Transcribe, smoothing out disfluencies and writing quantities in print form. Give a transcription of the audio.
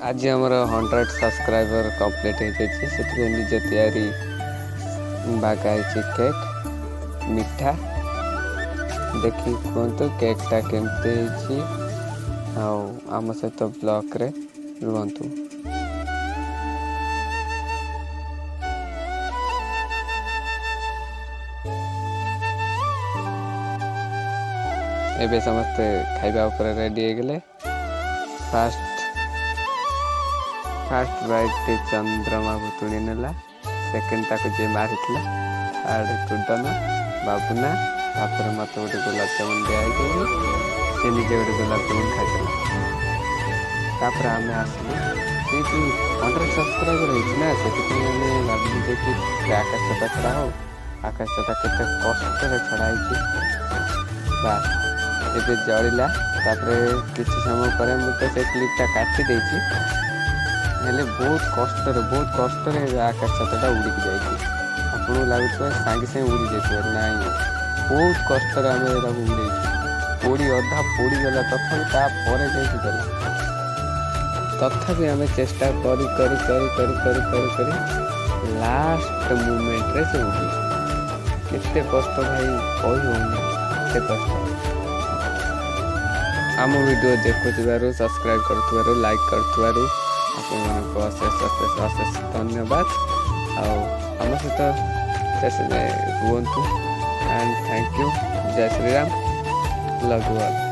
आज आमर 100 subscriber complete हो निज तैयारी बागाई केक मिठा देखी कहतु केकटा केमती आम सहित ब्लॉक रे रुहतु। एबे समस्ते खाइबा ऊपर रेडी हो गले। फास्ट बाइट चंद्रमा भुतुणी नेला, सेकेंड ताको जे मारी थर्ड कुंदन बाबुना तापर मत गोटे गुलाब जामुन दिखाई से निजे गोटे गुलाब जामुन खाई आम आसलु से 100 सब्सक्राइबर होना से भाविलु कि आकाश छता छड़ा हो आकाश छता केते कष्ट छड़ा बास एबे जलिला। किसी समय पर मुझे से क्लिपटा काटी देछि हेले बहुत कष्ट आकाश छाता उड़िक जाए आपको लगुच सागे सागे उड़ी जाए ना बहुत कष्ट आम उड़े पोड़ी अधा पोड़ीगला तथापि गला तथापि आम चेष्टा करी करी करी करी करी करी करी लास्ट मोमेंट रे से उड़ी केते कष्ट भाई कही होनी केते कष्ट। आम वीडियो देखुवर सब्सक्राइब कर लाइक कर आपको अशेष धन्यवाद आम सहित रुहतु एंड थैंक यू। जय Shri Ram love you all.